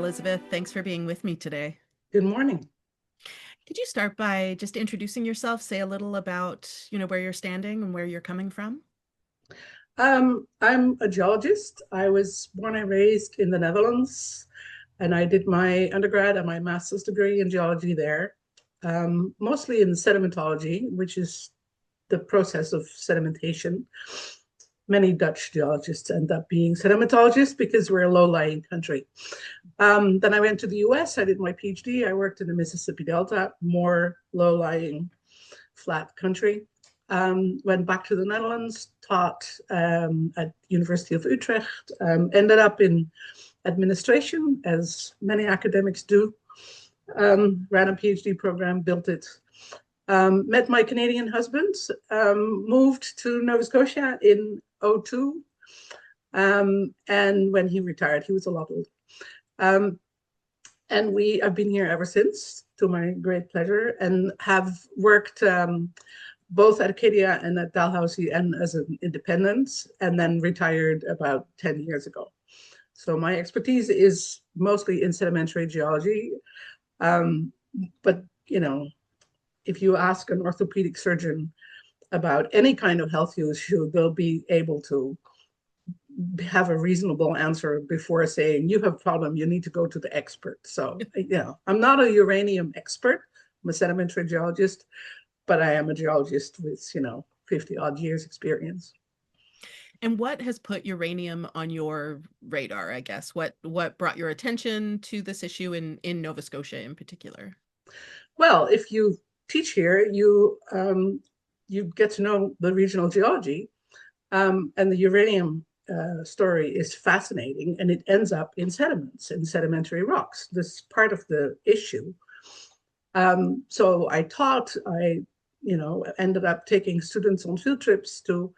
Elisabeth. Thanks for being with me today. Good morning. Could you start by just introducing yourself, say a little about, where you're standing and where you're coming from? I'm a geologist. I was born and raised in the Netherlands, and I did my undergrad and my master's degree in geology there, mostly in sedimentology, which is the process of sedimentation. Many Dutch geologists end up being sedimentologists because we're a low-lying country. Then I went to the US. I did my PhD. I worked in the Mississippi Delta, more low-lying, flat country. Went back to the Netherlands, taught at University of Utrecht, ended up in administration, as many academics do. Ran a PhD program, built it. Met my Canadian husband, moved to Nova Scotia in '02. And when he retired, he was a lot older. And I've been here ever since, to my great pleasure, and have worked both at Acadia and at Dalhousie and as an independent, and then retired about 10 years ago. So my expertise is mostly in sedimentary geology. But, if you ask an orthopedic surgeon about any kind of health issue, they'll be able to have a reasonable answer before saying, you have a problem, you need to go to the expert. So, I'm not a uranium expert. I'm a sedimentary geologist, but I am a geologist with, 50 odd years experience. And what has put uranium on your radar, I guess? What brought your attention to this issue in Nova Scotia in particular? Well, if you teach here, you get to know the regional geology, and the uranium story is fascinating, and it ends up in sediments, in sedimentary rocks. This is part of the issue. So I taught, ended up taking students on field trips to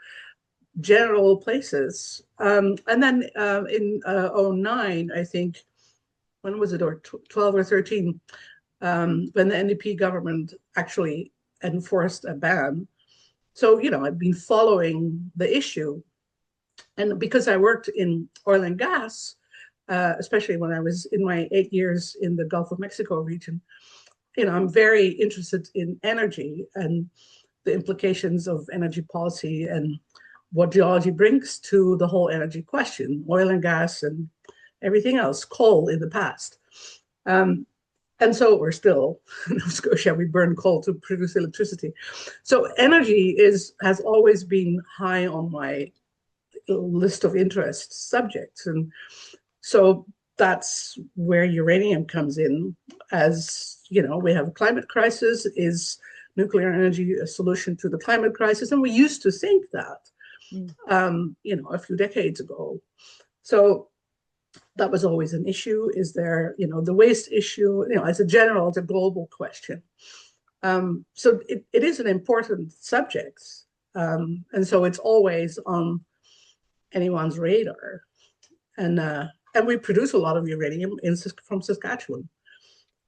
general places. And then in '09, I think, when was it, or 12 or 13, when the NDP government actually enforced a ban. So, I've been following the issue. And because I worked in oil and gas, especially when I was in my 8 years in the Gulf of Mexico region, I'm very interested in energy and the implications of energy policy and what geology brings to the whole energy question, oil and gas and everything else, coal in the past. And so we're still, in Nova Scotia, we burn coal to produce electricity. So energy has always been high on my list of interest subjects. And so that's where uranium comes in. As we have a climate crisis. Is nuclear energy a solution to the climate crisis? And we used to think that, a few decades ago. So that was always an issue. Is there, the waste issue, as a general, it's a global question. So it is an important subject. And so it's always on anyone's radar. And we produce a lot of uranium from Saskatchewan.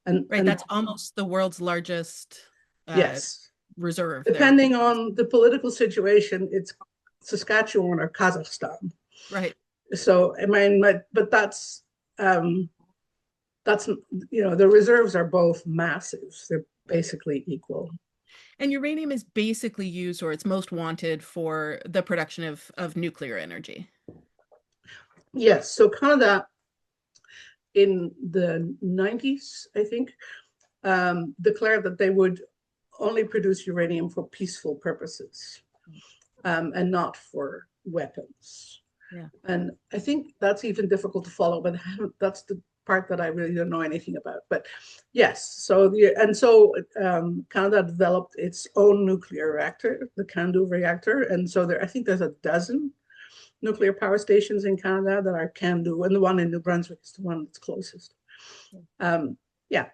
Right, that's almost the world's largest yes, reserve there. depending on the political situation, it's Saskatchewan or Kazakhstan. Right. So I mean, but that's the reserves are both massive. They're basically equal. And uranium is basically used, or it's most wanted for the production of nuclear energy. Yes. So Canada in the 90s, I think, declared that they would only produce uranium for peaceful purposes, and not for weapons. Yeah. And I think that's even difficult to follow, but that's the part that I really don't know anything about. But yes, so Canada developed its own nuclear reactor, the CANDU reactor, and so I think there's a dozen nuclear power stations in Canada that are CANDU, and the one in New Brunswick is the one that's closest. Yeah.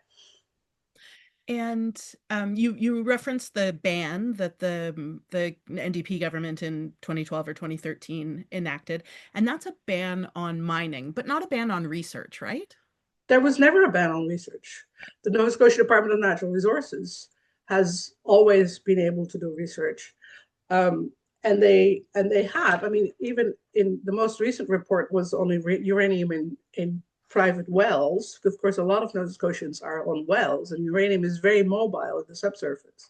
And you referenced the ban that the NDP government in 2012 or 2013 enacted, and that's a ban on mining, but not a ban on research, right? There was never a ban on research. The Nova Scotia Department of Natural Resources has always been able to do research. And they have, I mean, even in the most recent report was only uranium in private wells. Of course, a lot of Nova Scotians are on wells, and uranium is very mobile at the subsurface.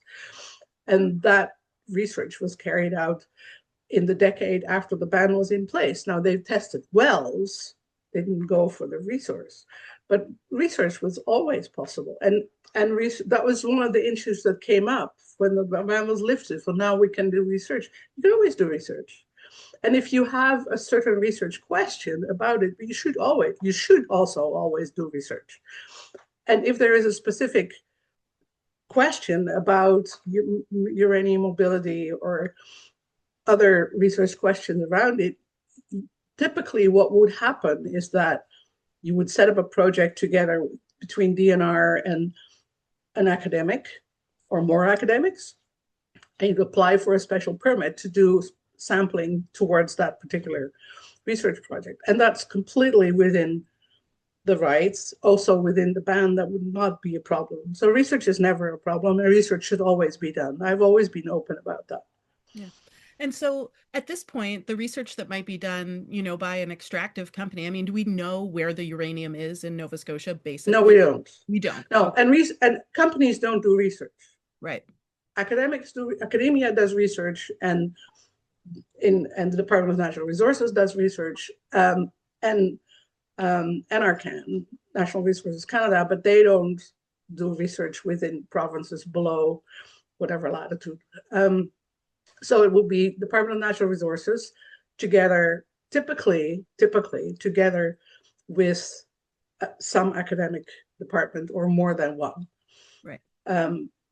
And that research was carried out in the decade after the ban was in place. Now, they've tested wells, they didn't go for the resource, but research was always possible. And that was one of the issues that came up when the ban was lifted. So now we can do research. You can always do research. And if you have a certain research question about it, you should also always do research. And if there is a specific question about uranium mobility or other research questions around it, typically what would happen is that you would set up a project together between DNR and an academic or more academics, and you'd apply for a special permit to do sampling towards that particular research project. And that's completely within the rights, also within the ban. That would not be a problem. So research is never a problem, and research should always be done. I've always been open about that. Yeah. And so at this point, the research that might be done, by an extractive company, I mean, do we know where the uranium is in Nova Scotia, No, basically? we don't. We don't. No, and companies don't do research. Right. Academia does research, and the Department of Natural Resources does research, and NRCan, National Resources Canada, but they don't do research within provinces below whatever latitude. So it will be Department of Natural Resources together, typically together with some academic department or more than one. Right.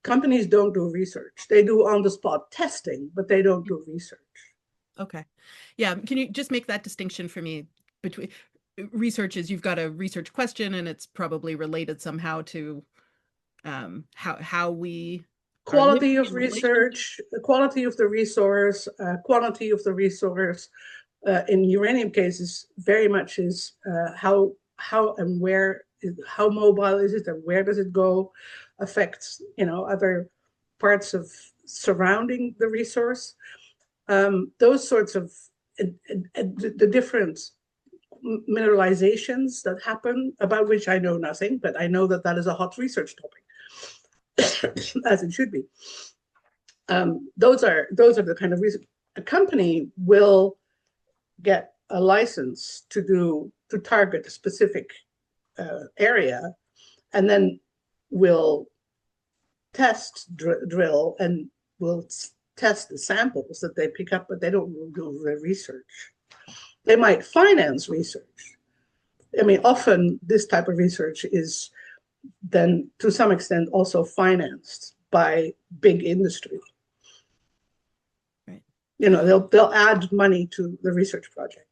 Companies don't do research. They do on-the-spot testing, but they don't do research. Okay. Yeah. Can you just make that distinction for me between research is you've got a research question and it's probably related somehow to how we quality of research, the quality of the resource, quantity of the resource. In uranium cases, very much is how and where, how mobile is it and where does it go, affects other parts of surrounding the resource. Those sorts of the different mineralizations that happen, about which I know nothing, but I know that is a hot research topic, as it should be. Those are the kind of reasons a company will get a license to target a specific area, and then will drill and will test the samples that they pick up, but they don't do the research. They might finance research. I mean, often this type of research is then to some extent also financed by big industry. Right. They'll add money to the research project.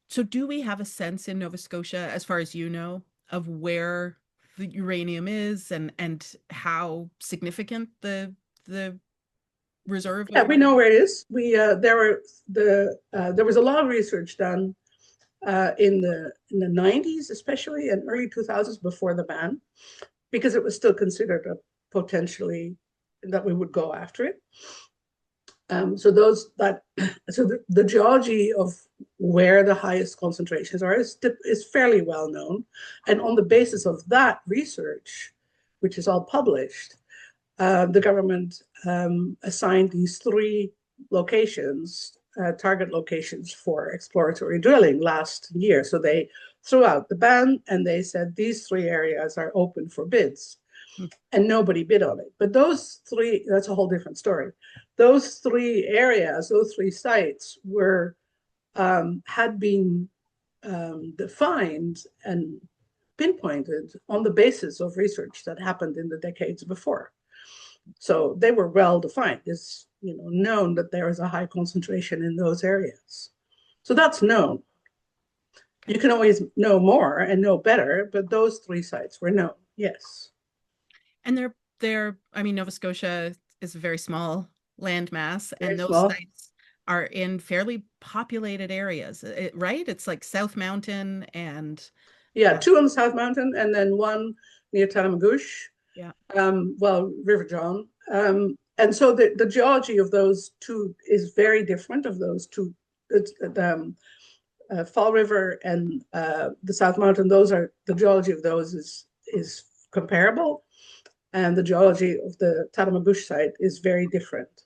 So do we have a sense in Nova Scotia, as far as you know, of where the uranium is and how significant the reserve? Yeah, we know where it is. There was a lot of research done in the 90s, especially, and early 2000s before the ban, because it was still considered a potentially that we would go after it. So the geology of where the highest concentrations are is fairly well known, and on the basis of that research, which is all published, the government assigned these 3 locations, target locations for exploratory drilling last year. So they threw out the ban and they said these 3 areas are open for bids. And nobody bid on it. But those 3, that's a whole different story. Those 3 areas, those 3 sites had been defined and pinpointed on the basis of research that happened in the decades before. So they were well defined. It's known that there is a high concentration in those areas. So that's known. You can always know more and know better, but those 3 sites were known, yes. And I mean, Nova Scotia is a very small landmass, and those small. sites are in fairly populated areas, right? It's like South Mountain and 2 on the South Mountain, and then 1 near Talamagouche. Yeah. River John. And so the geology of those 2 is very different of those 2 Fall River and the South Mountain, the geology of those is comparable, and the geology of the Tittamegush site is very different,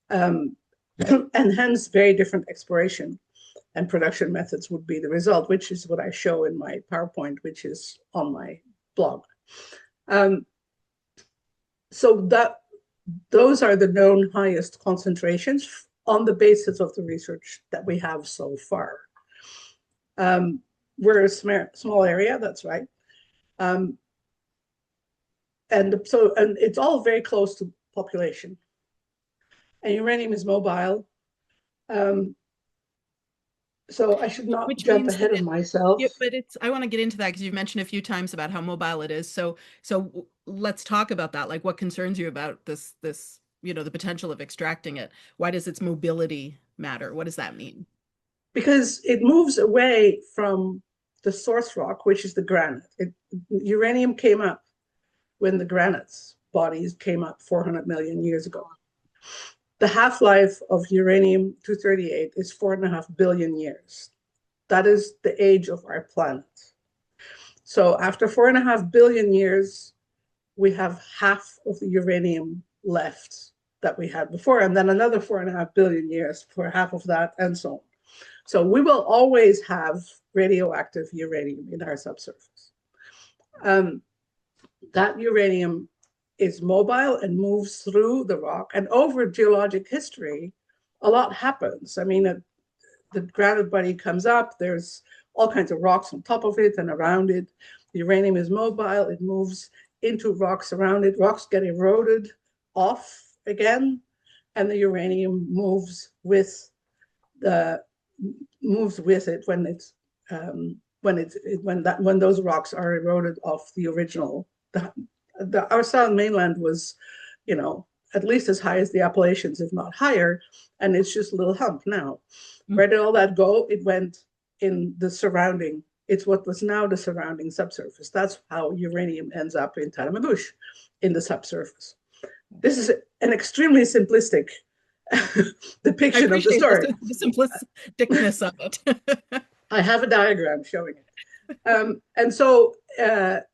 and hence very different exploration and production methods would be the result, which is what I show in my PowerPoint, which is on my blog. So those are the known highest concentrations on the basis of the research that we have so far. We're a small area, that's right. And it's all very close to population. And uranium is mobile. So I should not jump ahead of myself. Yeah, but I want to get into that because you've mentioned a few times about how mobile it is. So let's talk about that. Like, what concerns you about this, the potential of extracting it? Why does its mobility matter? What does that mean? Because it moves away from the source rock, which is the granite. Uranium came up when the granite's bodies came up 400 million years ago. The half-life of uranium-238 is 4.5 billion years. That is the age of our planet. So after 4.5 billion years, we have half of the uranium left that we had before, and then another 4.5 billion years for half of that, and so on. So we will always have radioactive uranium in our subsurface. That uranium is mobile and moves through the rock. And over geologic history, a lot happens. I mean, the granite body comes up, there's all kinds of rocks on top of it and around it. The uranium is mobile, it moves into rocks around it. Rocks get eroded off again, and the uranium moves with it when those rocks are eroded off the original. Our southern mainland was, at least as high as the Appalachians, if not higher, and it's just a little hump now. Where did all that go? It went in the surrounding. It's what was now the surrounding subsurface. That's how uranium ends up in Tittamegush, in the subsurface. This is an extremely simplistic depiction of the story. The simplisticness of it. I have a diagram showing it. And so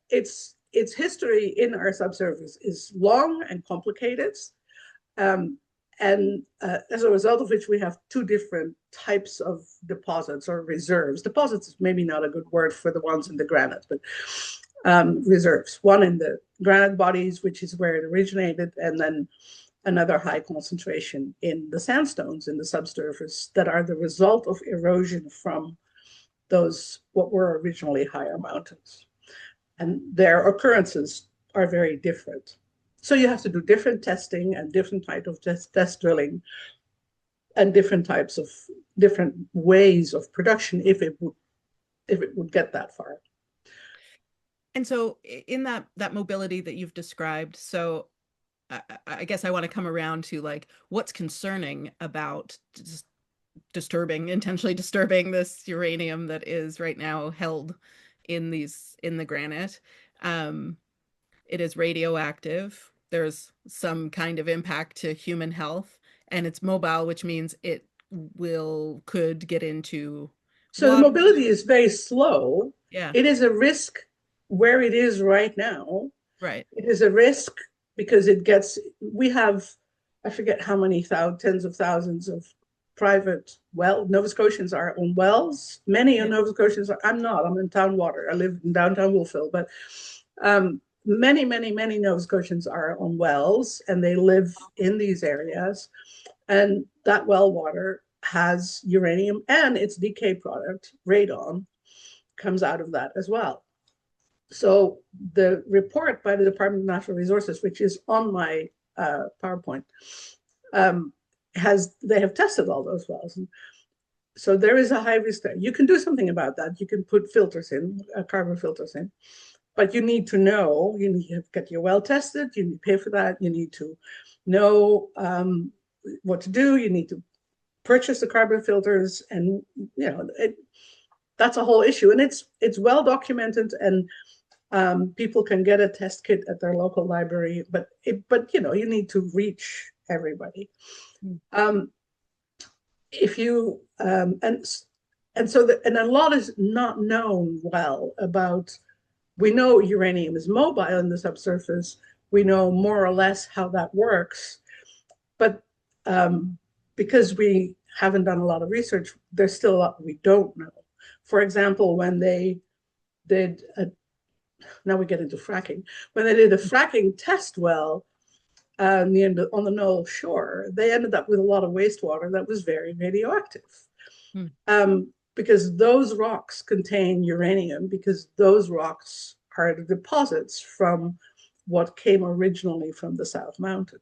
its history in our subsurface is long and complicated. And as a result of which we have two different types of deposits or reserves. Deposits is maybe not a good word for the ones in the granite, but reserves. One in the granite bodies, which is where it originated, and then another high concentration in the sandstones in the subsurface that are the result of erosion from those what were originally higher mountains. And their occurrences are very different. So you have to do different testing and different type of test drilling and different ways of production if it would get that far. And so in that mobility that you've described, so I guess I want to come around to like what's concerning about just intentionally disturbing this uranium that is right now held in the granite. It is radioactive. There's some kind of impact to human health, and it's mobile, which means it could get into so water. The mobility is very slow. Yeah. It is a risk where it is right now. Right. It is a risk because we have, I forget how many tens of thousands of private Nova Scotians are on wells. Many Nova Scotians I'm in town water. I live in downtown Wolfville, but many Nova Scotians are on wells and they live in these areas. And that well water has uranium and its decay product, radon, comes out of that as well. So the report by the Department of Natural Resources, which is on my PowerPoint, they have tested all those wells. And so there is a high risk there. You can do something about that. You can put filters in, carbon filters in, but you need to know, you need to get your well tested, you need to pay for that, you need to know what to do, you need to purchase the carbon filters, and that's a whole issue. And it's well documented, and people can get a test kit at their local library, but you need to reach everybody. If you and so and a lot is not known well about. We know uranium is mobile in the subsurface. We know more or less how that works, but because we haven't done a lot of research, there's still a lot we don't know. For example, when they did now we get into fracking. When they did a fracking test well on the Knoll shore, they ended up with a lot of wastewater that was very radioactive. Because those rocks contain uranium, because those rocks are the deposits from what came originally from the South Mountain.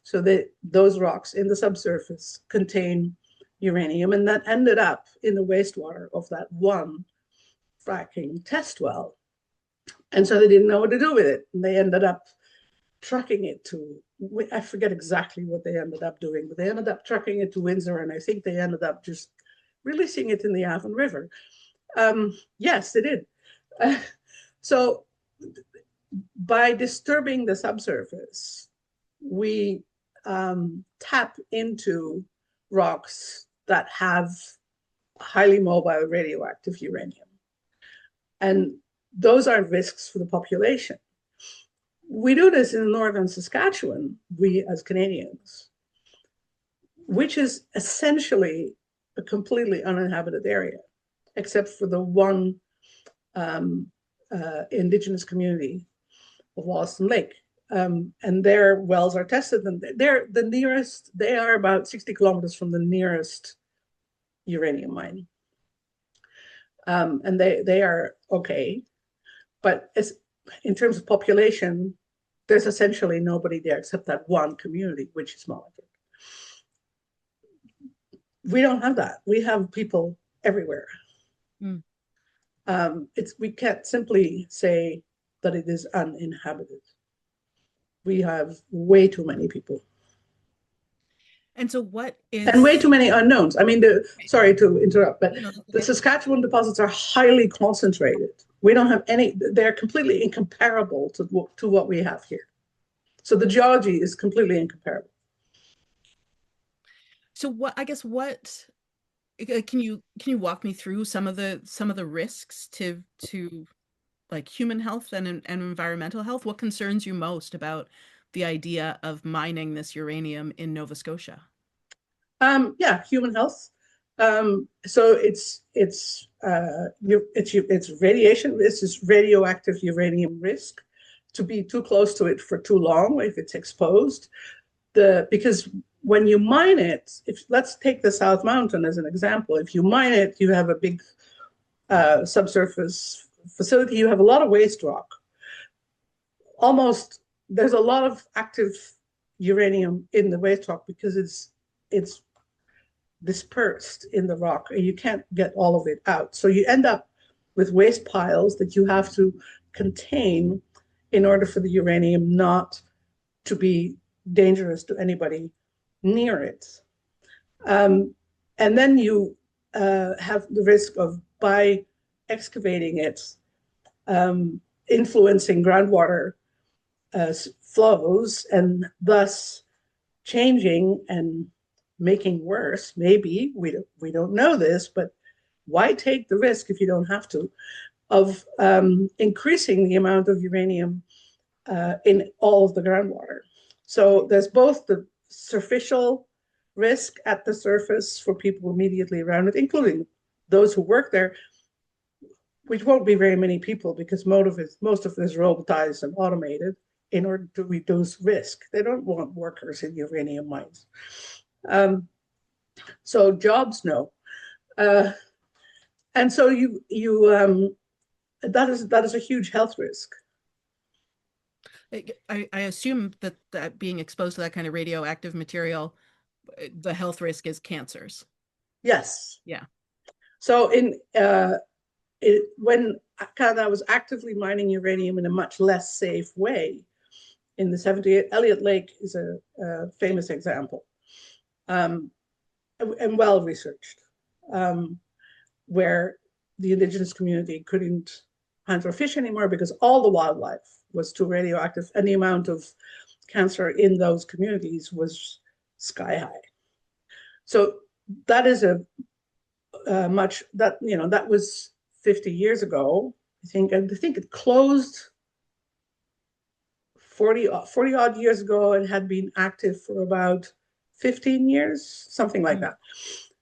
So those rocks in the subsurface contain uranium, and that ended up in the wastewater of that one fracking test well. And so they didn't know what to do with it. And they ended up trucking it to, I forget exactly what they ended up doing, but they ended up trucking it to Windsor, and I think they ended up just releasing it in the Avon River. Yes, they did. So by disturbing the subsurface, we tap into rocks that have highly mobile radioactive uranium. And those are risks for the population. We do this in northern Saskatchewan, we as Canadians, which is essentially a completely uninhabited area, except for the one Indigenous community of Wollaston Lake. And their wells are tested, and they're the nearest, they are about 60 kilometers from the nearest uranium mine. And they are okay. But in terms of population, there's essentially nobody there except that one community, which is monitored. We don't have that. We have people everywhere. We can't simply say that it is uninhabited. We have way too many people. And so what is... And way too many unknowns. I mean, sorry to interrupt, but the Saskatchewan deposits are highly concentrated. We don't have any, they're completely incomparable to what we have here. So the geology is completely incomparable. So can you walk me through some of the risks to like human health and environmental health? What concerns you most about the idea of mining this uranium in Nova Scotia? Yeah, human health. So it's radiation. This is radioactive uranium risk. To be too close to it for too long, if it's exposed, because when you mine it, let's take the South Mountain as an example. If you mine it, you have a big subsurface facility. You have a lot of waste rock. There's a lot of active uranium in the waste rock because it's dispersed in the rock, and you can't get all of it out. So you end up with waste piles that you have to contain in order for the uranium not to be dangerous to anybody near it. And then you have the risk of, by excavating it, influencing groundwater flows, and thus changing and making worse, maybe, we don't know this, but why take the risk if you don't have to, of increasing the amount of uranium in all of the groundwater. So there's both the superficial risk at the surface for people immediately around it, including those who work there, which won't be very many people because most of it is robotized and automated in order to reduce risk. They don't want workers in uranium mines. So jobs, no. And so that is a huge health risk. I assume that being exposed to that kind of radioactive material, the health risk is cancers. Yes. Yeah. So when Canada was actively mining uranium in a much less safe way in the 70s, Elliott Lake is a famous example, and well researched, where the Indigenous community couldn't hunt or fish anymore because all the wildlife was too radioactive, and the amount of cancer in those communities was sky high. So that is much. That that was 50 years ago. I think it closed 40 odd years ago and had been active for about 15 years, something like Mm. that.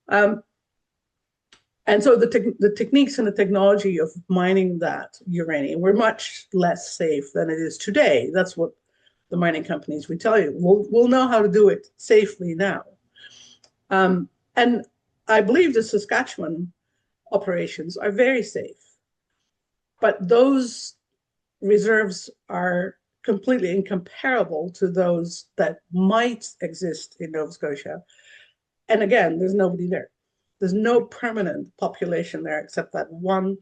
Um, and so the techniques and the technology of mining that uranium were much less safe than it is today. That's what the mining companies would tell you. We'll know how to do it safely now. And I believe the Saskatchewan operations are very safe, but those reserves are completely incomparable to those that might exist in Nova Scotia. And again, there's nobody there. There's no permanent population there except that one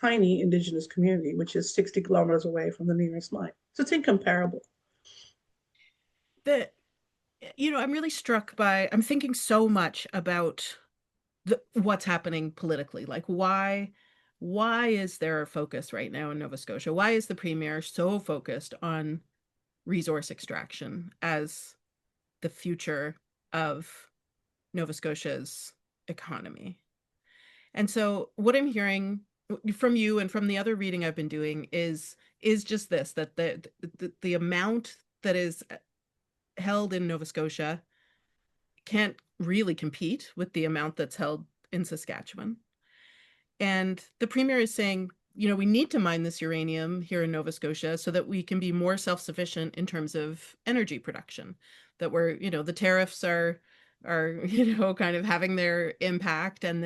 tiny Indigenous community, which is 60 kilometers away from the nearest mine. So it's incomparable. The, I'm really struck by, I'm thinking so much about what's happening politically. Like why is there a focus right now in Nova Scotia? Why is the premier so focused on resource extraction as the future of Nova Scotia's economy? And so what I'm hearing from you and from the other reading I've been doing is just this, that the amount that is held in Nova Scotia can't really compete with the amount that's held in Saskatchewan. And the premier is saying, we need to mine this uranium here in Nova Scotia so that we can be more self-sufficient in terms of energy production. That the tariffs are kind of having their impact, and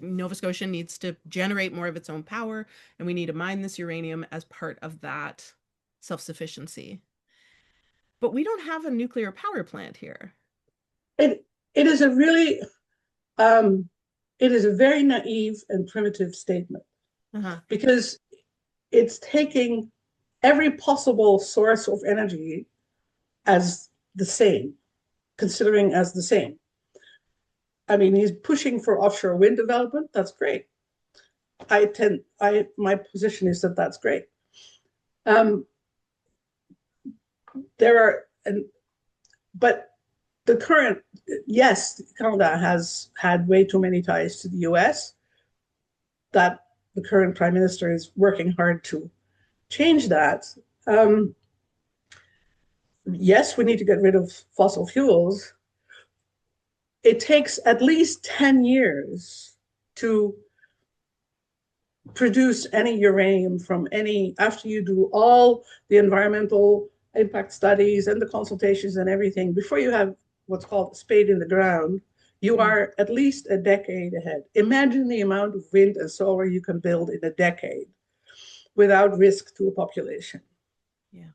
Nova Scotia needs to generate more of its own power, and we need to mine this uranium as part of that self-sufficiency. But we don't have a nuclear power plant here. It it is a really um, it is a very naive and primitive statement Uh-huh. because it's taking every possible source of energy as the same, considering as the same. I mean, he's pushing for offshore wind development. That's great. My position is that that's great. Um, there are, but the current, yes, Canada has had way too many ties to the US. That the current prime minister is working hard to change that. Um, yes, we need to get rid of fossil fuels. It takes at least 10 years to produce any uranium from any, after you do all the environmental impact studies and the consultations and everything, before you have what's called a spade in the ground, you are at least a decade ahead. Imagine the amount of wind and solar you can build in a decade without risk to a population. Yeah.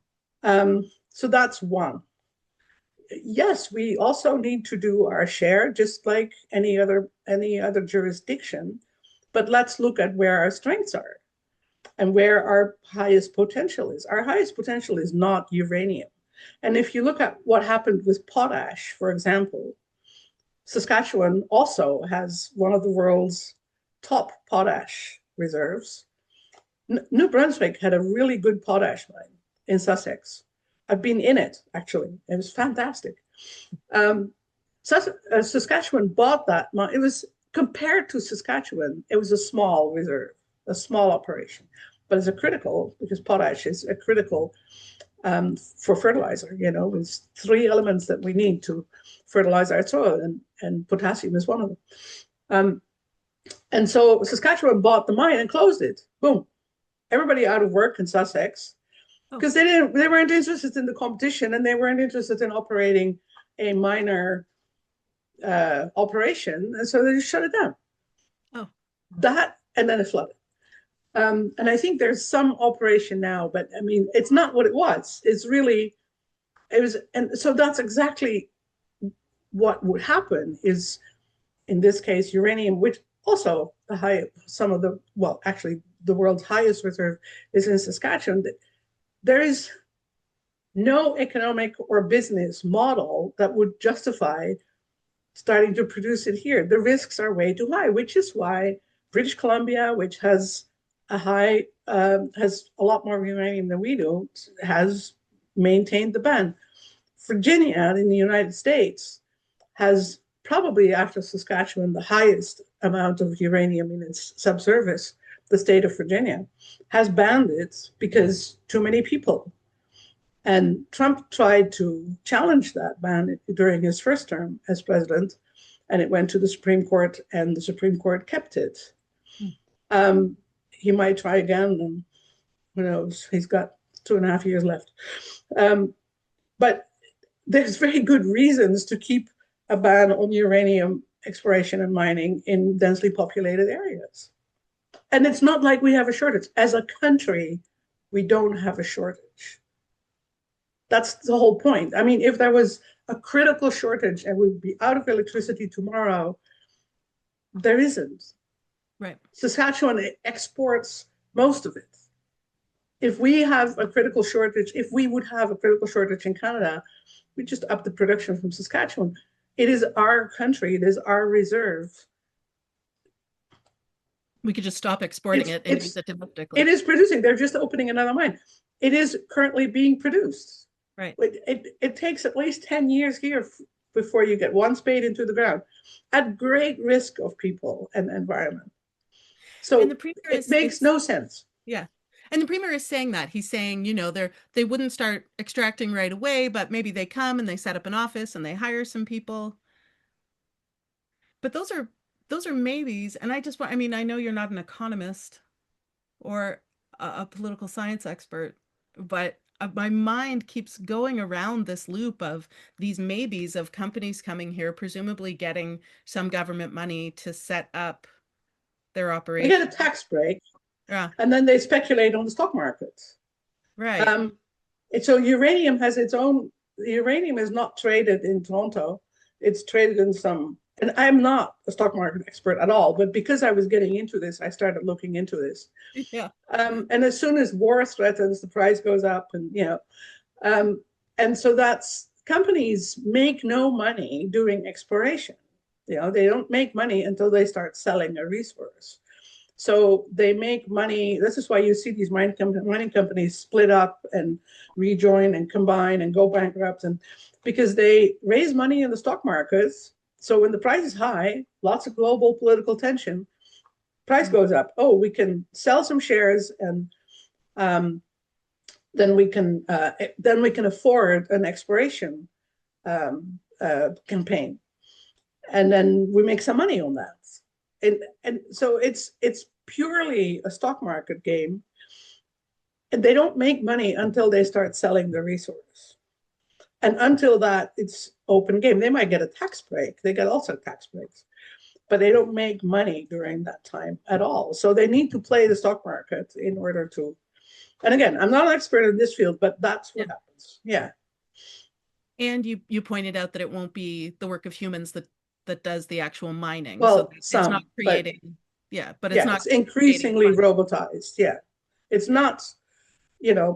So that's one. Yes, we also need to do our share, just like any other jurisdiction. But let's look at where our strengths are and where our highest potential is. Our highest potential is not uranium. And if you look at what happened with potash, for example, Saskatchewan also has one of the world's top potash reserves. New Brunswick had a really good potash mine in Sussex. I've been in it, actually. It was fantastic. Um, Saskatchewan bought that. It was compared to Saskatchewan, it was a small reserve, a small operation, but it's a critical because potash is a critical for fertilizer. It's three elements that we need to fertilize our soil, and potassium is one of them. And so Saskatchewan bought the mine and closed it. Boom. Everybody out of work in Sussex because they weren't interested in the competition, and they weren't interested in operating a minor operation, and so they just shut it down. Oh. That, and then it flooded. And I think there's some operation now, but I mean, it's not what it was. It was, and so that's exactly what would happen is, in this case, uranium, which also actually the world's highest reserve is in Saskatchewan. There is no economic or business model that would justify starting to produce it here. The risks are way too high, which is why British Columbia, which has has a lot more uranium than we do, has maintained the ban. Virginia in the United States has probably after Saskatchewan, the highest amount of uranium in its subsurface, the state of Virginia, has banned it because too many people. And Trump tried to challenge that ban during his first term as president, and it went to the Supreme Court, and the Supreme Court kept it. He might try again, and who knows? He's got 2.5 years left. But there's very good reasons to keep a ban on uranium exploration and mining in densely populated areas. And it's not like we have a shortage. As a country, we don't have a shortage. That's the whole point. I mean, if there was a critical shortage and we'd be out of electricity tomorrow, there isn't. Right. Saskatchewan exports most of it. If we have a critical shortage, if we would have a critical shortage in Canada, we just up the production from Saskatchewan. It is our country. It is our reserve. We could just stop exporting it and use it domestically. It is producing. They're just opening another mine. It is currently being produced. Right. It takes at least 10 years here before you get one spade into the ground, at great risk of people and environment. So it makes no sense. Yeah. And the premier is saying that. He's saying, they wouldn't start extracting right away, but maybe they come and they set up an office and they hire some people. But those are maybes. And I know you're not an economist or a political science expert, but my mind keeps going around this loop of these maybes of companies coming here, presumably getting some government money to set up their operation. They get a tax break. Yeah. And then they speculate on the stock markets. Right. So uranium has its own, uranium is not traded in Toronto. It's traded in some, and I'm not a stock market expert at all, but because I was getting into this, I started looking into this. Yeah. And as soon as war threatens, the price goes up, and so that's, companies make no money doing exploration. They don't make money until they start selling a resource. So they make money. This is why you see these mining companies split up and rejoin and combine and go bankrupt, and because they raise money in the stock markets. So when the price is high, lots of global political tension, price goes up. Oh, we can sell some shares, and then we can afford an exploration campaign, and then we make some money on that. And so it's purely a stock market game, and they don't make money until they start selling the resource. And until that, it's open game. They might get a tax break. They get also tax breaks, but they don't make money during that time at all. So they need to play the stock market in order to. And again, I'm not an expert in this field, but that's what happens. Yeah. And you pointed out that it won't be the work of humans that does the actual mining. Well, so it's not creating. But it's not. It's increasingly robotized. Yeah. It's not,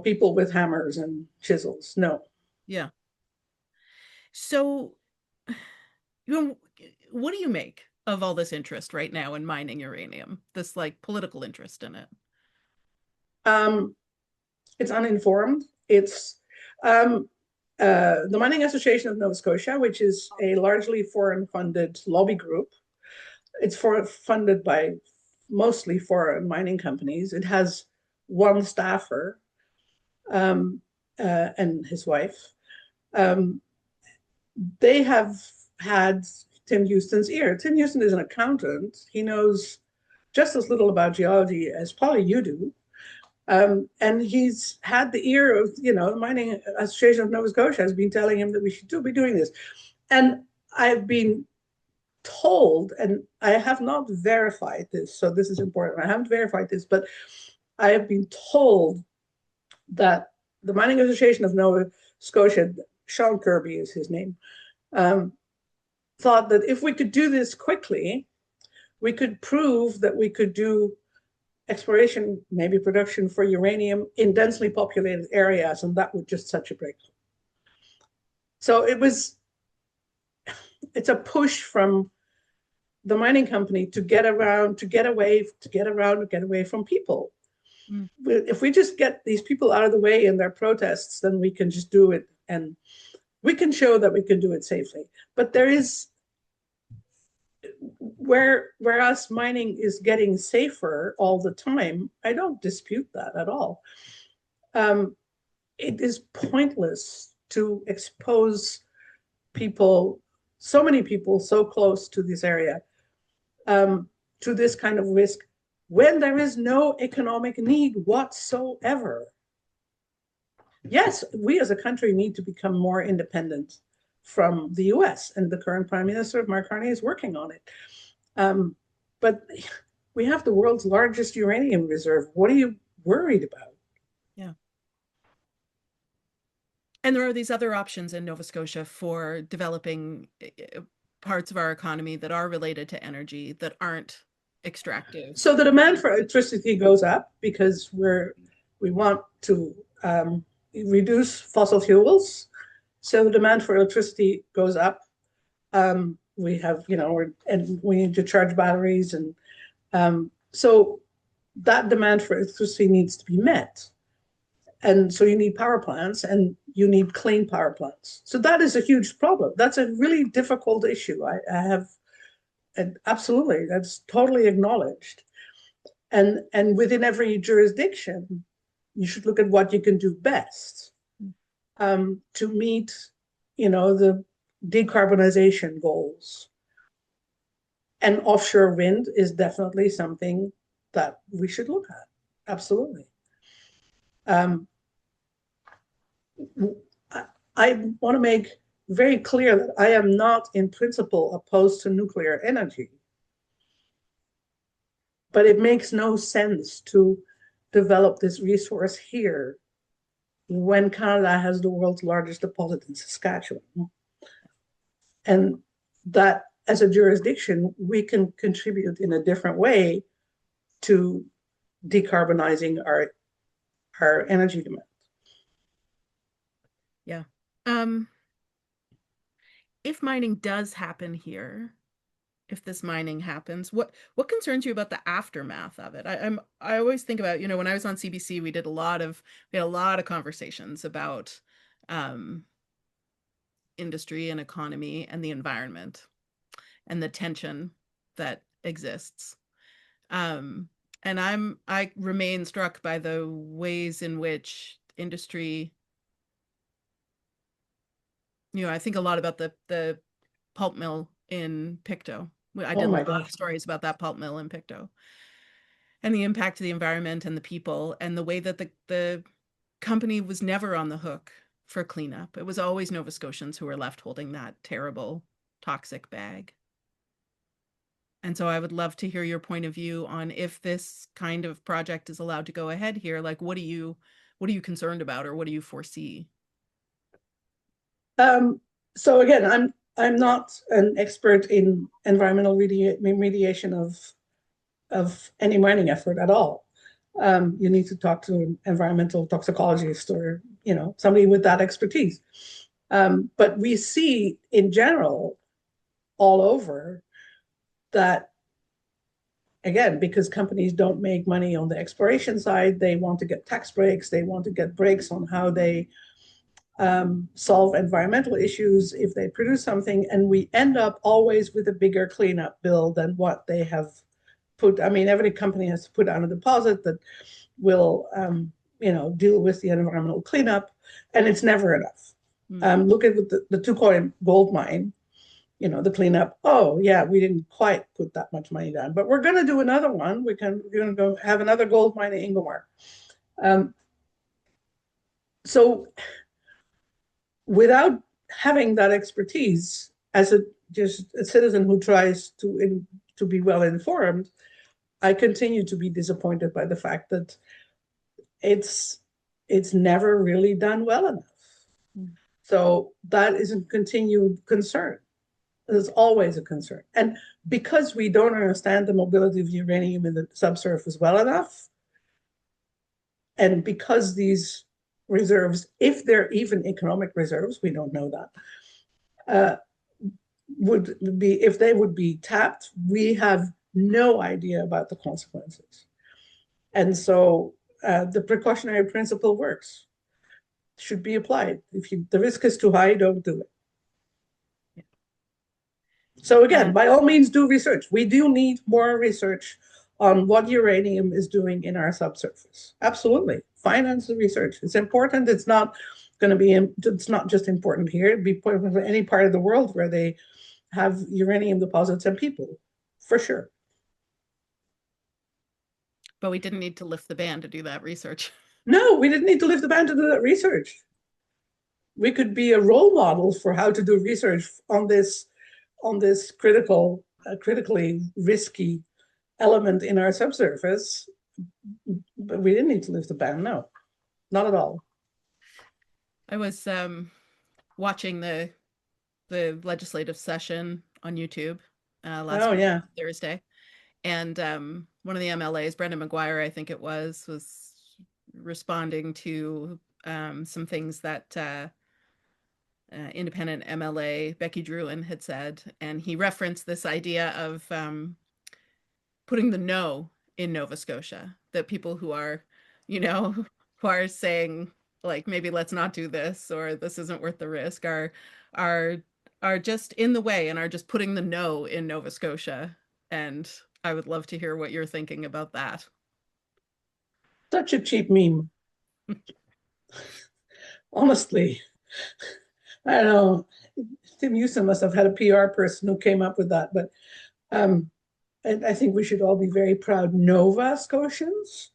people with hammers and chisels. No. Yeah. So, what do you make of all this interest right now in mining uranium? This political interest in it? It's uninformed. It's the Mining Association of Nova Scotia, which is a largely foreign-funded lobby group. It's funded by mostly foreign mining companies. It has one staffer and his wife. They have had Tim Houston's ear. Tim Houston is an accountant. He knows just as little about geology as probably you do. And he's had the ear of, the Mining Association of Nova Scotia has been telling him that we should be doing this. And I've been told, and I have not verified this, so this is important. I haven't verified this, but I have been told that the Mining Association of Nova Scotia, Sean Kirby is his name, thought that if we could do this quickly, we could prove that we could do exploration, maybe production for uranium in densely populated areas, and that would just such a breakthrough. So it's a push from the mining company to get away from people. Mm. If we just get these people out of the way in their protests, then we can just do it, and we can show that we can do it safely. But there is whereas mining is getting safer all the time, I don't dispute that at all. It is pointless to expose people, so many people so close to this area, to this kind of risk when there is no economic need whatsoever. Yes, we as a country need to become more independent from the US, and the current Prime Minister, Mark Carney, is working on it. But we have the world's largest uranium reserve. What are you worried about? Yeah. And there are these other options in Nova Scotia for developing parts of our economy that are related to energy that aren't extractive. So the demand for electricity goes up because we want to reduce fossil fuels. So the demand for electricity goes up. We have, and we need to charge batteries, and so that demand for electricity needs to be met. And so you need power plants, and you need clean power plants. So that is a huge problem. That's a really difficult issue. I have, and absolutely, that's totally acknowledged. And within every jurisdiction, you should look at what you can do best to meet, the decarbonization goals. And offshore wind is definitely something that we should look at. Absolutely. I want to make very clear that I am not in principle opposed to nuclear energy. But it makes no sense to develop this resource here when Canada has the world's largest deposit in Saskatchewan. And that as a jurisdiction, we can contribute in a different way to decarbonizing our energy demand. Yeah. If mining does happen here, if this mining happens, what concerns you about the aftermath of it? I always think about, when I was on CBC, we had a lot of conversations about industry and economy and the environment and the tension that exists. And I remain struck by the ways in which industry, I think a lot about the pulp mill in Pictou. I did a lot of stories about that pulp mill in Pictou and the impact of the environment and the people, and the way that the company was never on the hook for cleanup. It was always Nova Scotians who were left holding that terrible toxic bag. And so I would love to hear your point of view on, if this kind of project is allowed to go ahead here, like what are you concerned about, or what do you foresee? So again, I'm not an expert in environmental remediation of any mining effort at all. You need to talk to an environmental toxicologist, or somebody with that expertise. But we see in general all over that, again, because companies don't make money on the exploration side, they want to get tax breaks, they want to get breaks on how they solve environmental issues if they produce something, and we end up always with a bigger cleanup bill than what they have put. I mean, every company has to put down a deposit that will, deal with the environmental cleanup, and it's never enough. Look at the Touquoy gold mine, the cleanup. Oh yeah, we didn't quite put that much money down, but we're going to do another one. We're going to go have another gold mine in Ingomar. So without having that expertise, as just a citizen who tries to be well informed, I continue to be disappointed by the fact that it's never really done well enough. So that is a continued concern. There's always a concern. And because we don't understand the mobility of uranium in the subsurface well enough, and because these reserves, if they're even economic reserves, we don't know that, if they would be tapped, we have no idea about the consequences. And so the precautionary principle works, should be applied. If the risk is too high, don't do it. So again, by all means, do research. We do need more research on what uranium is doing in our subsurface. Absolutely. Finance the research. It's important. It's not going to be, it's not just important here. It'd be important for any part of the world where they have uranium deposits and people, for sure. But we didn't need to lift the ban to do that research. No, we didn't need to lift the ban to do that research. We could be a role model for how to do research on this critically risky element in our subsurface, but we didn't need to lift the ban. No, not at all. I was watching the legislative session on YouTube last week, yeah, Thursday, and one of the MLAs, Brendan McGuire, I think it was responding to some things that independent MLA Becky Druin had said, and he referenced this idea of putting the no in Nova Scotia, that people who are, who are saying like maybe let's not do this or this isn't worth the risk are just in the way and are just putting the no in Nova Scotia. And I would love to hear what you're thinking about that. Such a cheap meme. Honestly, I don't know. Tim Houston must have had a PR person who came up with that, but I think we should all be very proud Nova Scotians.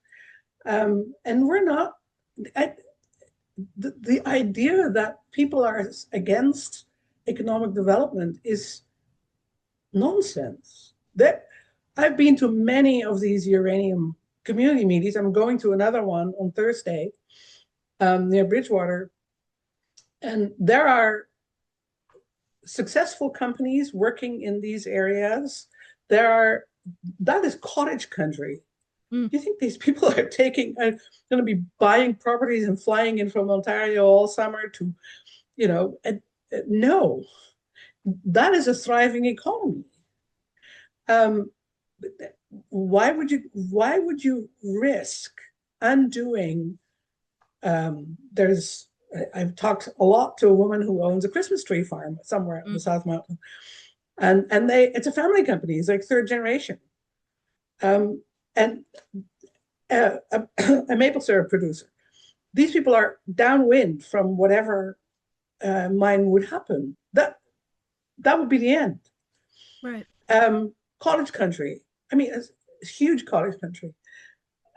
And we're not. The idea that people are against economic development is nonsense. I've been to many of these uranium community meetings. I'm going to another one on Thursday near Bridgewater. And there are successful companies working in these areas. That is cottage country. You think these people are going to be buying properties and flying in from Ontario all summer to, no, that is a thriving economy. Why would you risk undoing? I've talked a lot to a woman who owns a Christmas tree farm somewhere in the South Mountain, and it's a family company. It's like third generation. And a maple syrup producer. These people are downwind from whatever mine would happen. That would be the end. Right. Cottage country. I mean, it's huge cottage country.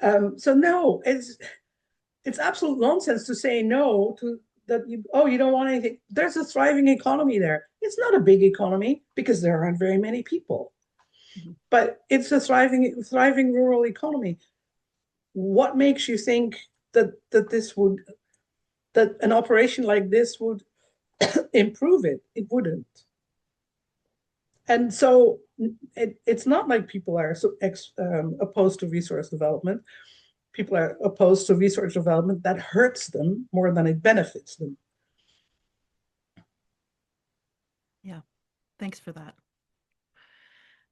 So no, it's absolute nonsense to say no to that. You don't want anything. There's a thriving economy there. It's not a big economy because there aren't very many people. But it's a thriving rural economy. What makes you think that an operation like this would improve it? It wouldn't. And so it's not like people are opposed to resource development. People are opposed to resource development that hurts them more than it benefits them. Yeah, thanks for that.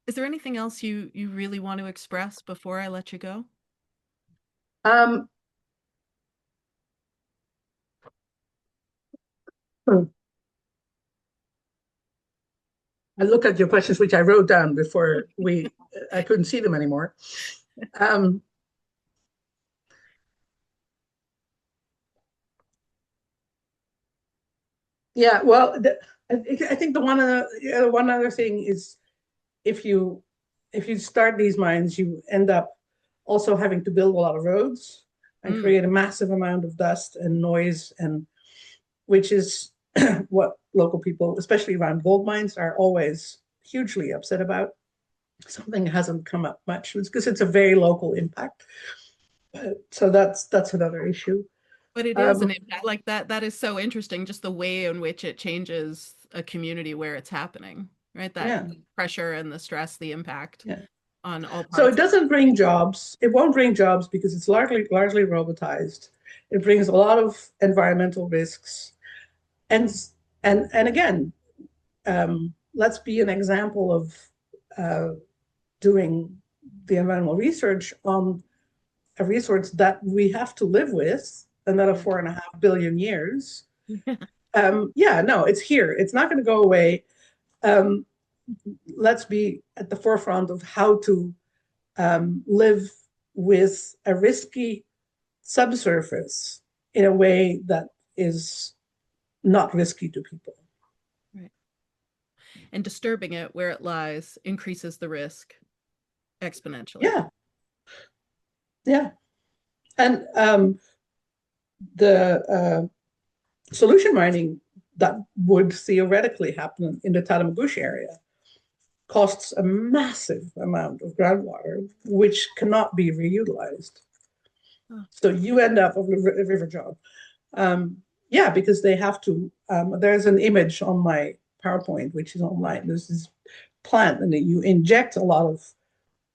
Is there anything else you really want to express before I let you go? I look at your questions, which I wrote down before I couldn't see them anymore. Yeah, well, I think the one other thing is if you start these mines, you end up also having to build a lot of roads and create a massive amount of dust and noise, and which is what local people, especially around gold mines, are always hugely upset about. Something hasn't come up much because it's a very local impact. So that's another issue. But it is an impact like that. That is so interesting, just the way in which it changes a community where it's happening, right? That pressure and the stress, the impact on all parts. So it doesn't bring jobs. It won't bring jobs because it's largely robotized. It brings a lot of environmental risks. And again, let's be an example of doing the environmental research on a resource that we have to live with another 4.5 billion years. No, it's here. It's not going to go away. let's be at the forefront of how to live with a risky subsurface in a way that is not risky to people. Right. And disturbing it where it lies increases the risk exponentially. Yeah, yeah. And the solution mining that would theoretically happen in the Tatamagouche area costs a massive amount of groundwater, which cannot be reutilized. Oh. So you end up with a river job. Yeah, because they have to. There's an image on my PowerPoint, which is online. There's this plant, and you inject a lot of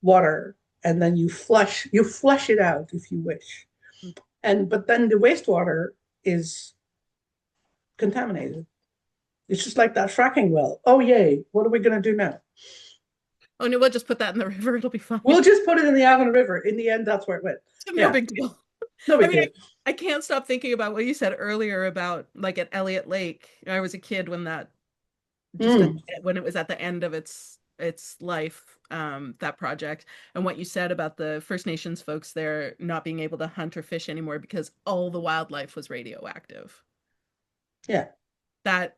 water, and then you flush it out if you wish. But then the wastewater is contaminated. It's just like that fracking well. Oh yay! What are we going to do now? Oh no, we'll just put that in the river. It'll be fine. We'll just put it in the Avon River. In the end, that's where it went. No big deal. No big deal. I can't stop thinking about what you said earlier about like at Elliott Lake. I was a kid when that when it was at the end of its life, that project, and what you said about the First Nations folks there not being able to hunt or fish anymore because all the wildlife was radioactive. Yeah. That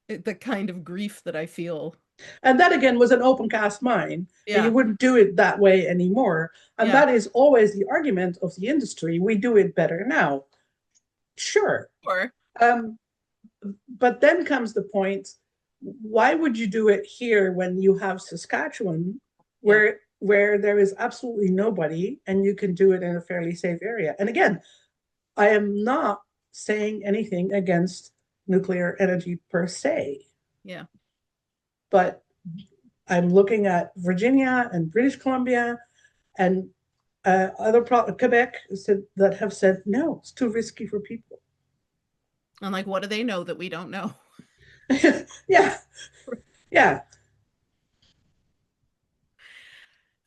the kind of grief that I feel. And that again was an open cast mine, and you wouldn't do it that way anymore. And that is always the argument of the industry. We do it better now. Sure. But then comes the point, why would you do it here when you have Saskatchewan, where there is absolutely nobody and you can do it in a fairly safe area? And again, I am not saying anything against nuclear energy per se. Yeah. But I'm looking at Virginia and British Columbia and Quebec that have said, no, it's too risky for people. I'm like, what do they know that we don't know? Yeah. Yeah.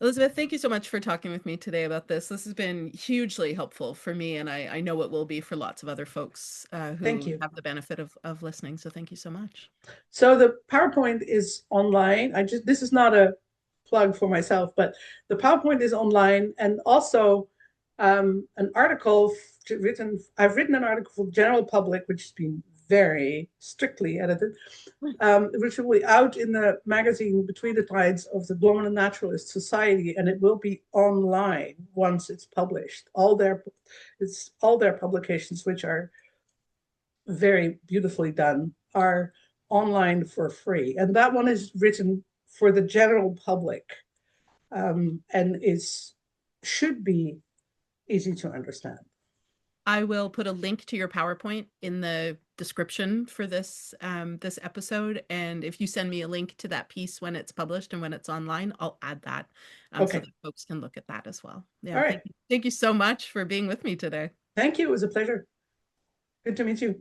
Elisabeth, thank you so much for talking with me today about this. This has been hugely helpful for me, and I know it will be for lots of other folks who have the benefit of listening. So thank you so much. So the PowerPoint is online. This is not a plug for myself, but the PowerPoint is online, and also an article I've written an article for the general public, which has been very strictly edited, which will be out in the magazine Between the Tides of the Blomina Naturalist Society, and it will be online once it's published. All their publications, which are very beautifully done, are online for free. And that one is written for the general public, and should be easy to understand. I will put a link to your PowerPoint in the description for this this episode, and if you send me a link to that piece when it's published and when it's online, I'll add that so that folks can look at that as well. Yeah. All right. Thank you so much for being with me today. Thank you. It was a pleasure. Good to meet you.